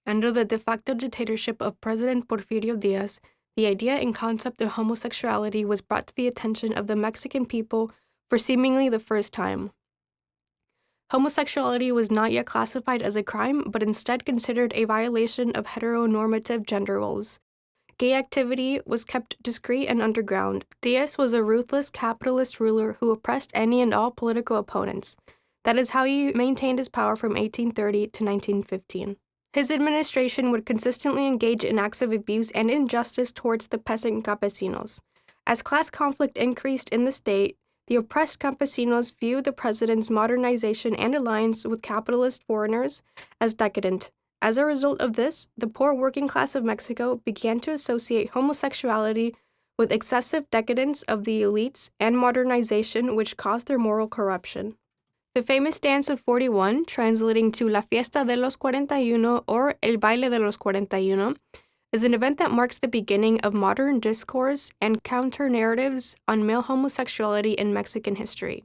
Under the de facto dictatorship of President Porfirio Diaz, the idea and concept of homosexuality was brought to the attention of the Mexican people for seemingly the first time. Homosexuality was not yet classified as a crime, but instead considered a violation of heteronormative gender roles. Gay activity was kept discreet and underground. Diaz was a ruthless capitalist ruler who oppressed any and all political opponents. That is how he maintained his power from 1830 to 1915. His administration would consistently engage in acts of abuse and injustice towards the peasant campesinos. As class conflict increased in the state, the oppressed campesinos viewed the president's modernization and alliance with capitalist foreigners as decadent. As a result of this, the poor working class of Mexico began to associate homosexuality with excessive decadence of the elites and modernization, which caused their moral corruption. The famous dance of 41, translating to La Fiesta de los 41 or El Baile de los 41, is an event that marks the beginning of modern discourse and counter-narratives on male homosexuality in Mexican history.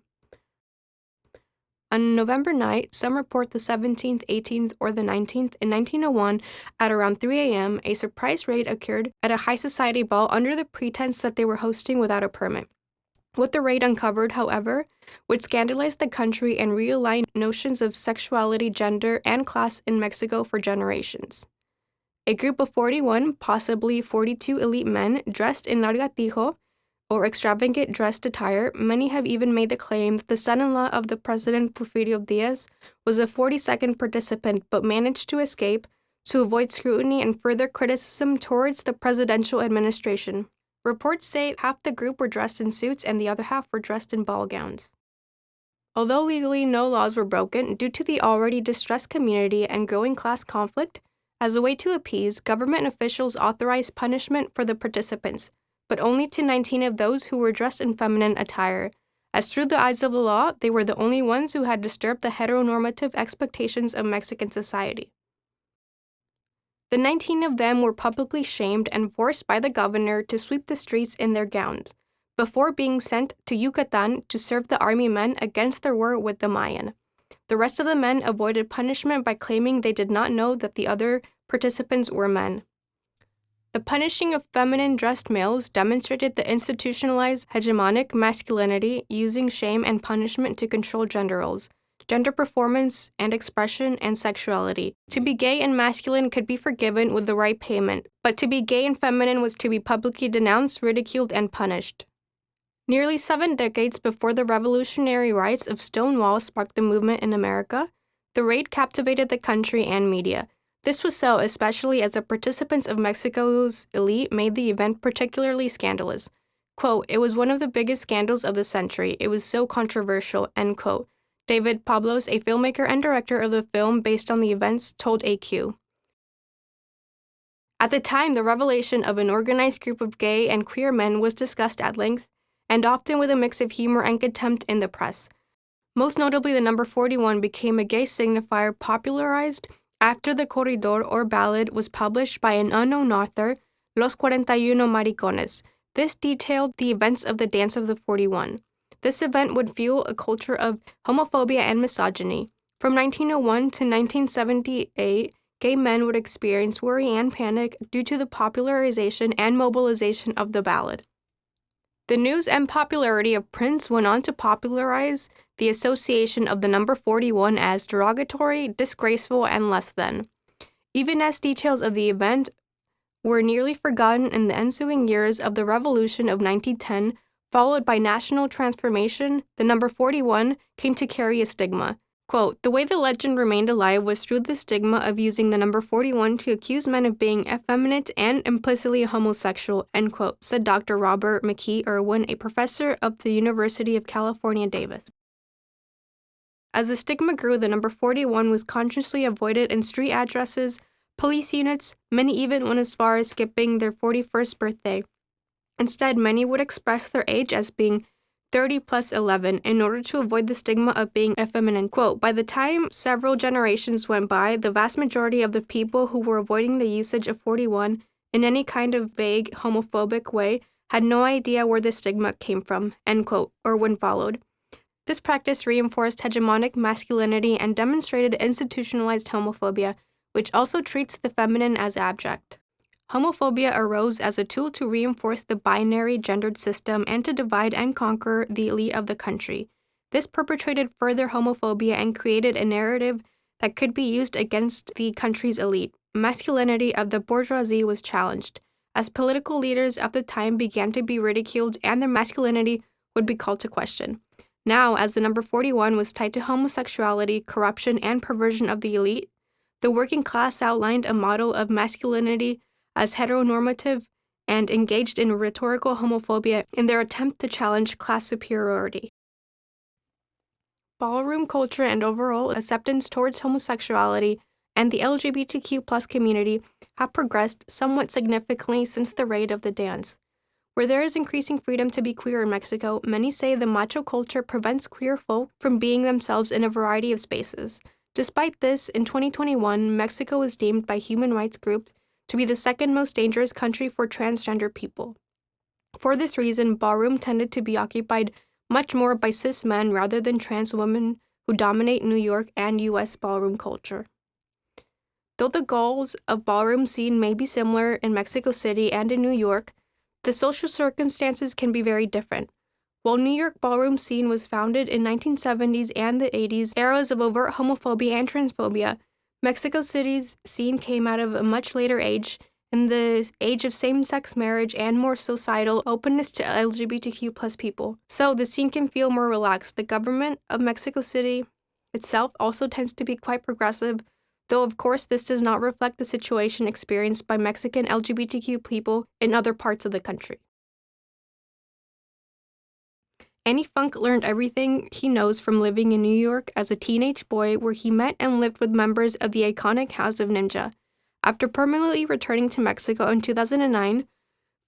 On November night, some report the 17th, 18th, or the 19th, in 1901, at around 3 a.m., a surprise raid occurred at a high society ball under the pretense that they were hosting without a permit. What the raid uncovered, however, would scandalize the country and realign notions of sexuality, gender, and class in Mexico for generations. A group of 41, possibly 42 elite men dressed in largatijo, or extravagant dressed attire, many have even made the claim that the son-in-law of the President Porfirio Diaz was a 42nd participant but managed to escape to avoid scrutiny and further criticism towards the presidential administration. Reports say half the group were dressed in suits and the other half were dressed in ball gowns. Although legally no laws were broken, due to the already distressed community and growing class conflict, as a way to appease, government officials authorized punishment for the participants, but only to 19 of those who were dressed in feminine attire, as through the eyes of the law, they were the only ones who had disturbed the heteronormative expectations of Mexican society. The 19 of them were publicly shamed and forced by the governor to sweep the streets in their gowns, before being sent to Yucatan to serve the army men against their war with the Mayan. The rest of the men avoided punishment by claiming they did not know that the other participants were men. The punishing of feminine-dressed males demonstrated the institutionalized hegemonic masculinity using shame and punishment to control gender roles, gender performance and expression, and sexuality. To be gay and masculine could be forgiven with the right payment, but to be gay and feminine was to be publicly denounced, ridiculed, and punished. Nearly 7 decades before the revolutionary riots of Stonewall sparked the movement in America, the raid captivated the country and media. This was so especially as the participants of Mexico's elite made the event particularly scandalous. Quote, "It was one of the biggest scandals of the century. It was so controversial," end quote. David Pablos, a filmmaker and director of the film based on the events, told AQ. At the time, the revelation of an organized group of gay and queer men was discussed at length, and often with a mix of humor and contempt in the press. Most notably, the number 41 became a gay signifier popularized after the corridor or ballad was published by an unknown author, Los 41 Maricones. This detailed the events of the Dance of the 41. This event would fuel a culture of homophobia and misogyny. From 1901 to 1978, gay men would experience worry and panic due to the popularization and mobilization of the ballad. The news and popularity of Prince went on to popularize the association of the number 41 as derogatory, disgraceful, and less than. Even as details of the event were nearly forgotten in the ensuing years of the Revolution of 1910, followed by national transformation, the number 41 came to carry a stigma. Quote, "The way the legend remained alive was through the stigma of using the number 41 to accuse men of being effeminate and implicitly homosexual," end quote, said Dr. Robert McKee Irwin, a professor of the University of California, Davis. As the stigma grew, the number 41 was consciously avoided in street addresses, police units, many even went as far as skipping their 41st birthday. Instead, many would express their age as being 30 plus 11 in order to avoid the stigma of being effeminate. Quote, "By the time several generations went by, the vast majority of the people who were avoiding the usage of 41 in any kind of vague homophobic way had no idea where the stigma came from," end quote, Irwin followed. This practice reinforced hegemonic masculinity and demonstrated institutionalized homophobia, which also treats the feminine as abject. Homophobia arose as a tool to reinforce the binary gendered system and to divide and conquer the elite of the country. This perpetrated further homophobia and created a narrative that could be used against the country's elite. Masculinity of the bourgeoisie was challenged, as political leaders of the time began to be ridiculed and their masculinity would be called to question. Now, as the number 41 was tied to homosexuality, corruption, and perversion of the elite, the working class outlined a model of masculinity as heteronormative and engaged in rhetorical homophobia in their attempt to challenge class superiority. Ballroom culture and overall acceptance towards homosexuality and the LGBTQ+ community have progressed somewhat significantly since the raid of the dance. Where there is increasing freedom to be queer in Mexico, many say the macho culture prevents queer folk from being themselves in a variety of spaces. Despite this, in 2021, Mexico was deemed by human rights groups to be the second most dangerous country for transgender people. For this reason, ballroom tended to be occupied much more by cis men rather than trans women who dominate New York and U.S. ballroom culture. Though the goals of ballroom scene may be similar in Mexico City and in New York, the social circumstances can be very different. While New York ballroom scene was founded in 1970s and the 80s, eras of overt homophobia and transphobia, Mexico City's scene came out of a much later age, in the age of same-sex marriage and more societal openness to LGBTQ+ people. So the scene can feel more relaxed. The government of Mexico City itself also tends to be quite progressive, though of course this does not reflect the situation experienced by Mexican LGBTQ people in other parts of the country. Annie Funk learned everything he knows from living in New York as a teenage boy, where he met and lived with members of the iconic House of Ninja. After permanently returning to Mexico in 2009,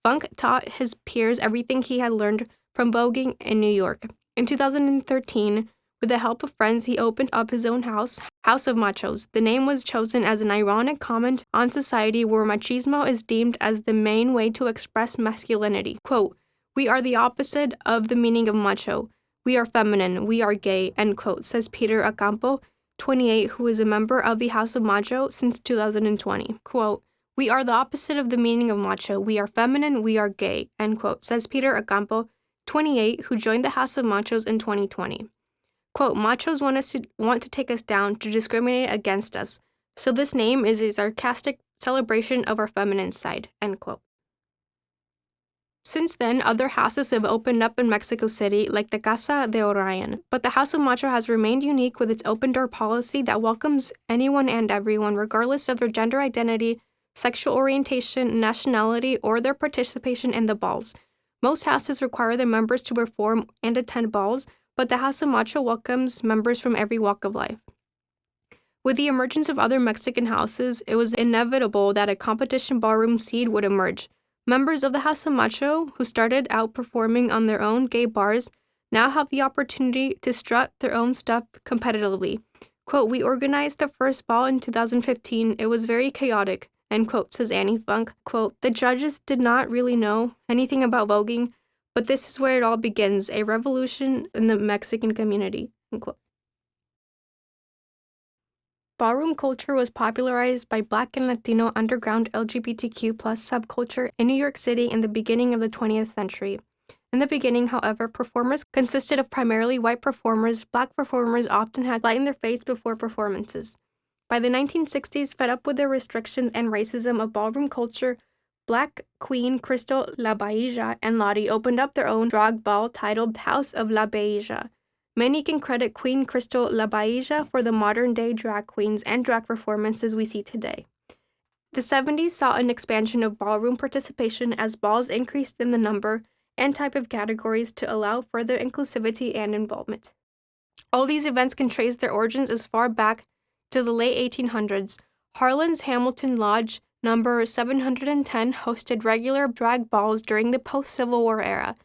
Funk taught his peers everything he had learned from voguing in New York. In 2013, with the help of friends, he opened up his own house, House of Machos. The name was chosen as an ironic comment on society where machismo is deemed as the main way to express masculinity. Quote, "We are the opposite of the meaning of macho. We are feminine. We are gay," end quote, says Peter Ocampo, 28, who is a member of the House of Macho since 2020. Quote, "We are the opposite of the meaning of macho. We are feminine. We are gay," end quote, says Peter Ocampo, 28, who joined the House of Machos in 2020. Quote, "Machos want to take us down, to discriminate against us. So this name is a sarcastic celebration of our feminine side," end quote. Since then, other houses have opened up in Mexico City, like the Casa de Orion, but the House of Macho has remained unique with its open-door policy that welcomes anyone and everyone, regardless of their gender identity, sexual orientation, nationality, or their participation in the balls. Most houses require their members to perform and attend balls, but the House of Macho welcomes members from every walk of life. With the emergence of other Mexican houses, it was inevitable that a competition ballroom scene would emerge. Members of the House of Macho, who started out performing on their own gay bars, now have the opportunity to strut their own stuff competitively. Quote, "We organized the first ball in 2015. It was very chaotic," end quote, says Annie Funk. Quote, "The judges did not really know anything about voguing, but this is where it all begins, a revolution in the Mexican community," end quote. Ballroom culture was popularized by Black and Latino underground LGBTQ+ subculture in New York City in the beginning of the 20th century. In the beginning, however, performers consisted of primarily white performers. Black performers often had light in their face before performances. By the 1960s, fed up with the restrictions and racism of ballroom culture, Black Queen Crystal LaBeija and Lottie opened up their own drag ball titled House of LaBeija. Many can credit Queen Crystal LaBeija for the modern-day drag queens and drag performances we see today. The 70s saw an expansion of ballroom participation as balls increased in the number and type of categories to allow further inclusivity and involvement. All these events can trace their origins as far back to the late 1800s. Harlan's Hamilton Lodge number 710 hosted regular drag balls during the post-Civil War era.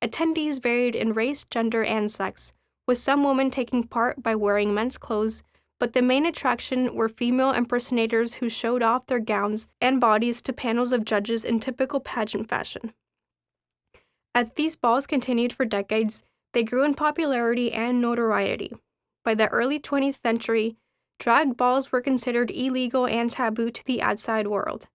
Attendees varied in race, gender, and sex, with some women taking part by wearing men's clothes, but the main attraction were female impersonators who showed off their gowns and bodies to panels of judges in typical pageant fashion. As these balls continued for decades, they grew in popularity and notoriety. By the early 20th century, drag balls were considered illegal and taboo to the outside world.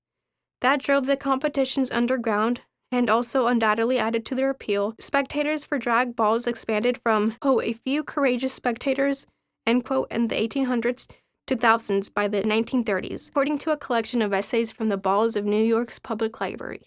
That drove the competitions underground and also undoubtedly added to their appeal. Spectators for drag balls expanded from, quote, a few courageous spectators, end quote, in the 1800s to thousands by the 1930s, according to a collection of essays from the Balls of New York's Public Library.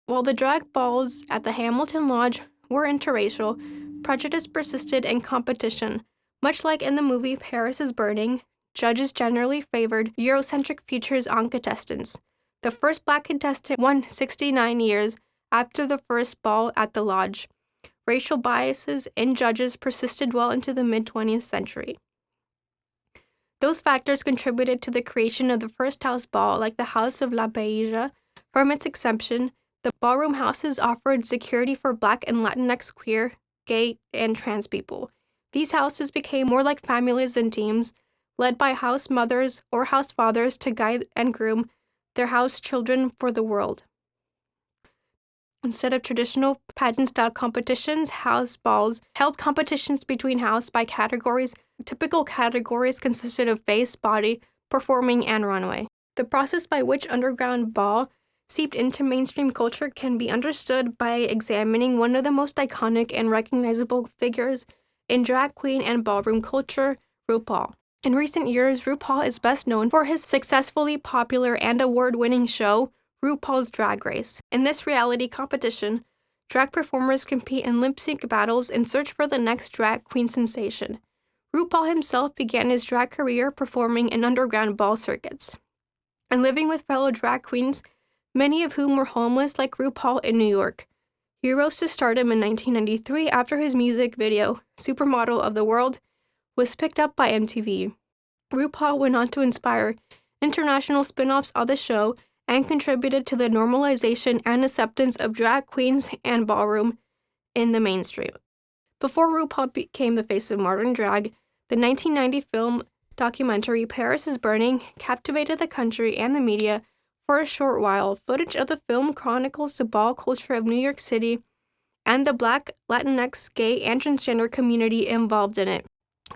While the drag balls at the Hamilton Lodge were interracial, prejudice persisted in competition. Much like in the movie Paris is Burning, judges generally favored Eurocentric features on contestants. The first Black contestant won 69 years after the first ball at the lodge. Racial biases in judges persisted well into the mid-20th century. Those factors contributed to the creation of the first house ball, like the House of La Beija. From its inception, the ballroom houses offered security for Black and Latinx queer, gay, and trans people. These houses became more like families and teams, led by house mothers or house fathers to guide and groom their house children for the world. Instead of traditional pageant-style competitions, house balls held competitions between house by categories. Typical categories consisted of face, body, performing, and runway. The process by which underground ball seeped into mainstream culture can be understood by examining one of the most iconic and recognizable figures in drag queen and ballroom culture, RuPaul. In recent years, RuPaul is best known for his successfully popular and award-winning show, RuPaul's Drag Race. In this reality competition, drag performers compete in lip-sync battles and search for the next drag queen sensation. RuPaul himself began his drag career performing in underground ball circuits and living with fellow drag queens, many of whom were homeless like RuPaul in New York. He rose to stardom in 1993 after his music video, Supermodel of the World, was picked up by MTV. RuPaul went on to inspire international spin-offs of the show and contributed to the normalization and acceptance of drag queens and ballroom in the mainstream. Before RuPaul became the face of modern drag, the 1990 film documentary Paris is Burning captivated the country and the media for a short while. Footage of the film chronicles the ball culture of New York City and the Black, Latinx, gay, and transgender community involved in it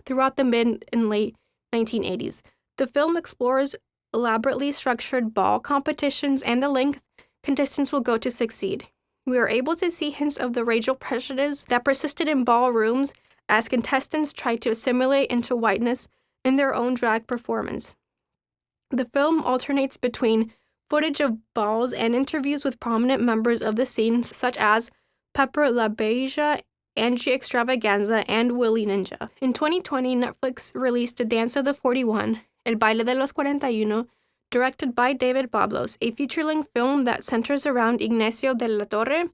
throughout the mid and late 1980s. The film explores elaborately structured ball competitions and the length contestants will go to succeed. We are able to see hints of the racial prejudice that persisted in ballrooms as contestants tried to assimilate into whiteness in their own drag performance. The film alternates between footage of balls and interviews with prominent members of the scene, such as Pepper LaBeija, Angie Extravaganza, and Willie Ninja. In 2020, Netflix released A Dance of the 41, El Baile de los 41, directed by David Pablos, a feature-length film that centers around Ignacio de la Torre,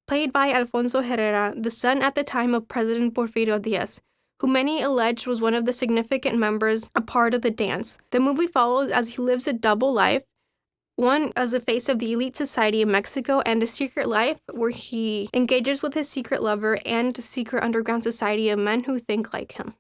played by Alfonso Herrera, the son at the time of President Porfirio Diaz, who many allege was one of the significant members, a part of the dance. The movie follows as he lives a double life, one as the face of the elite society in Mexico and a secret life where he engages with his secret lover and a secret underground society of men who think like him.